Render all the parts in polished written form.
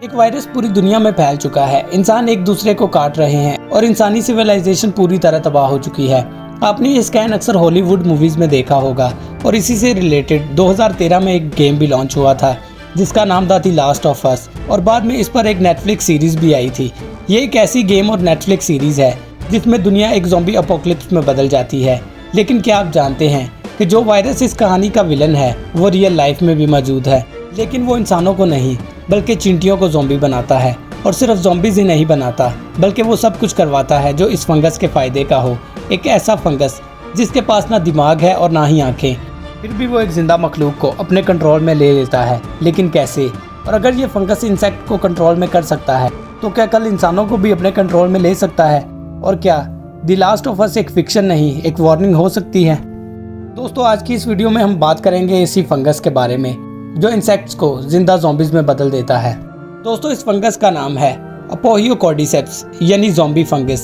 एक वायरस पूरी दुनिया में फैल चुका है। इंसान एक दूसरे को काट रहे हैं और इंसानी सिविलाइजेशन पूरी तरह तबाह हो चुकी है। आपने ये स्कैन अक्सर हॉलीवुड मूवीज में देखा होगा और इसी से रिलेटेड 2013 में एक गेम भी लॉन्च हुआ था जिसका नाम था द लास्ट ऑफ अस, और बाद में इस पर एक नेटफ्लिक्स सीरीज भी आई थी। ये एक ऐसी गेम और नेटफ्लिक्स सीरीज है जिसमें दुनिया एक ज़ॉम्बी अपोकलिप्स में बदल जाती है। लेकिन क्या आप जानते हैं कि जो वायरस इस कहानी का विलन है वो रियल लाइफ में भी मौजूद है, लेकिन वो इंसानों को नहीं बल्कि चींटियों को ज़ॉम्बी बनाता है। और सिर्फ ज़ॉम्बीज ही नहीं बनाता बल्कि वो सब कुछ करवाता है जो इस फंगस के फ़ायदे का हो। एक ऐसा फंगस जिसके पास ना दिमाग है और ना ही आँखें, फिर भी वो एक जिंदा मखलूक को अपने कंट्रोल में ले लेता है। लेकिन कैसे? और अगर ये फंगस इंसेक्ट को कंट्रोल में कर सकता है तो क्या कल इंसानों को भी अपने कंट्रोल में ले सकता है? और क्या द लास्ट ऑफ अस एक फिक्शन नहीं, एक वार्निंग हो सकती है? दोस्तों, आज की इस वीडियो में हम बात करेंगे इसी फंगस के बारे में जो इंसेक्ट्स को जिंदा ज़ॉम्बीज में बदल देता है। दोस्तों, इस फंगस का नाम है अपोहियोकॉर्डिसेप्स यानी ज़ॉम्बी फंगस।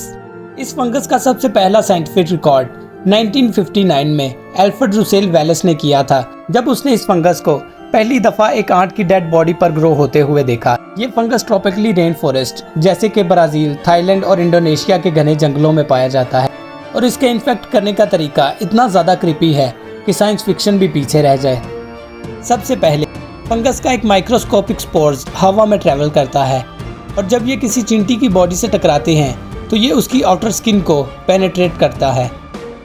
इस फंगस का सबसे पहला साइंटिफिक रिकॉर्ड 1959 में एल्फ्रेड रुसेल वेलेस ने किया था, जब उसने इस फंगस को पहली दफा एक आंट की डेड बॉडी पर ग्रो होते हुए देखा। ये फंगस ट्रॉपिकली रेन फॉरेस्ट जैसे कि ब्राजील, थाईलैंड और इंडोनेशिया के घने जंगलों में पाया जाता है और इसके इन्फेक्ट करने का तरीका इतना ज़्यादा क्रीपी है कि साइंस फिक्शन भी पीछे रह जाए। सबसे पहले फंगस का एक माइक्रोस्कोपिक स्पोर्स हवा में ट्रैवल करता है और जब ये किसी चींटी की बॉडी से टकराते हैं तो ये उसकी आउटर स्किन को पेनेट्रेट करता है।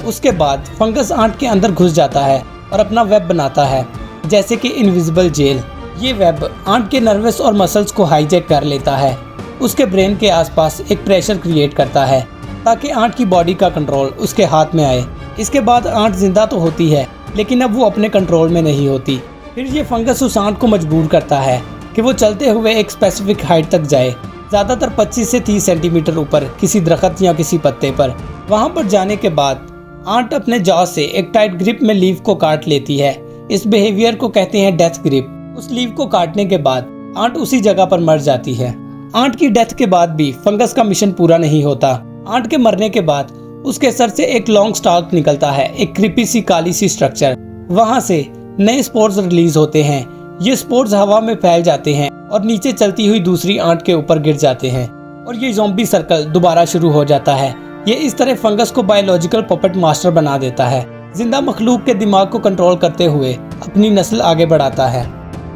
उसके बाद फंगस आंट के अंदर घुस जाता है और अपना वेब बनाता है जैसे कि इनविजिबल जेल। ये वेब आंट के नर्वस और मसल्स को हाईजैक कर लेता है। उसके ब्रेन के आसपास एक प्रेशर क्रिएट करता है ताकि आंट की बॉडी का कंट्रोल उसके हाथ में आए। इसके बाद आंट जिंदा तो होती है लेकिन अब वो अपने कंट्रोल में नहीं होती। फिर ये फंगस उस आंट को मजबूर करता है कि वो चलते हुए एक स्पेसिफिक हाइट तक जाए, ज़्यादातर 25 से 30 सेंटीमीटर ऊपर किसी दरख्त या किसी पत्ते पर। वहाँ पर जाने के बाद आंट अपने जॉ से एक टाइट ग्रिप में लीफ को काट लेती है। इस बिहेवियर को कहते हैं डेथ ग्रिप। उस लीफ को काटने के बाद आंट उसी जगह पर मर जाती है। आंट की डेथ के बाद भी फंगस का मिशन पूरा नहीं होता। आंट के मरने के बाद उसके सर से एक लॉन्ग स्टॉक निकलता है, एक क्रीपी सी काली सी स्ट्रक्चर। वहाँ से नए स्पोर्स रिलीज होते हैं। ये स्पोर्स हवा में फैल जाते हैं और नीचे चलती हुई दूसरी आंट के ऊपर गिर जाते हैं और ये ज़ॉम्बी सर्कल दोबारा शुरू हो जाता है। ये इस तरह फंगस को बायोलॉजिकल पपेट मास्टर बना देता है, जिंदा मखलूक के दिमाग को कंट्रोल करते हुए अपनी नस्ल आगे बढ़ाता है।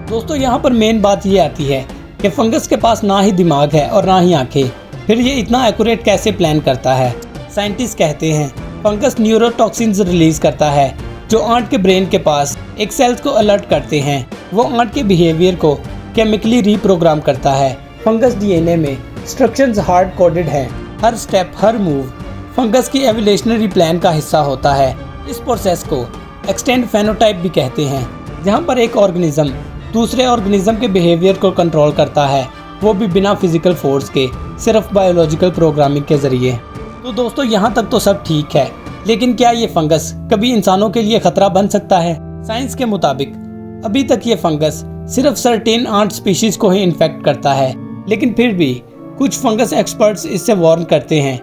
दोस्तों, यहाँ पर मेन बात ये आती है कि फंगस के पास ना ही दिमाग है और ना ही आंखें, फिर ये इतना एक्यूरेट कैसे प्लान करता है? साइंटिस्ट कहते हैं फंगस न्यूरोटॉक्सिन्स रिलीज करता है जो आंट के ब्रेन के पास एक सेल्स को अलर्ट करते हैं। वो आंट के बिहेवियर को केमिकली रीप्रोग्राम करता है। फंगस डीएनए में इंस्ट्रक्शंस हार्ड कोडेड हैं। हर स्टेप, हर मूव फंगस की एवोल्यूशनरी प्लान का हिस्सा होता है। इस प्रोसेस को एक्सटेंड फेनोटाइप भी कहते हैं, जहाँ पर एक ऑर्गेनिज्म दूसरे ऑर्गेनिज्म के बिहेवियर को कंट्रोल करता है, वो भी बिना फिजिकल फोर्स के, सिर्फ बायोलॉजिकल प्रोग्रामिंग के जरिए। तो दोस्तों, यहाँ तक तो सब ठीक है, लेकिन क्या ये फंगस कभी इंसानों के लिए खतरा बन सकता है? साइंस के मुताबिक अभी तक ये फंगस सिर्फ सर्टेन आंट स्पीशीज को ही इन्फेक्ट करता है, लेकिन फिर भी कुछ फंगस एक्सपर्ट्स इससे वार्न करते हैं।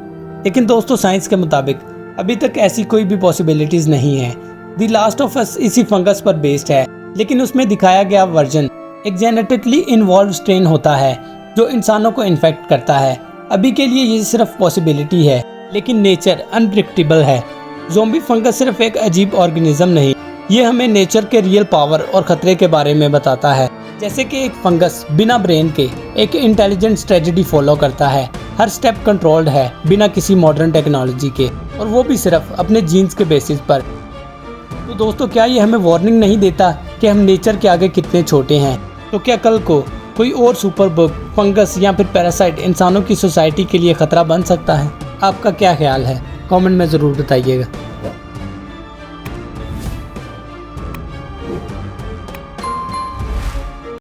लेकिन दोस्तों, साइंस के मुताबिक अभी तक ऐसी कोई भी पॉसिबिलिटीज नहीं है। द लास्ट ऑफ अस इसी फंगस पर बेस्ड है, लेकिन उसमें दिखाया गया वर्जन एक जेनेटिकली इन्वॉल्व स्ट्रेन होता है जो इंसानों को इन्फेक्ट करता है। अभी के लिए ये सिर्फ पॉसिबिलिटी है, लेकिन नेचर अनप्रिडिक्टेबल है। ज़ॉम्बी फंगस सिर्फ एक अजीब ऑर्गेनिज्म नहीं, ये हमें नेचर के रियल पावर और खतरे के बारे में बताता है। जैसे कि एक फंगस बिना ब्रेन के एक इंटेलिजेंट स्ट्रेटजी फॉलो करता है। हर स्टेप कंट्रोल्ड है बिना किसी मॉडर्न टेक्नोलॉजी के, और वो भी सिर्फ अपने जीन्स के बेसिस पर। तो दोस्तों, क्या ये हमें वार्निंग नहीं देता कि हम नेचर के आगे कितने छोटे हैं? तो क्या कल को कोई और सुपर बग, फंगस या फिर पैरासाइट इंसानों की सोसाइटी के लिए खतरा बन सकता है? आपका क्या ख्याल है? कमेंट में ज़रूर बताइएगा।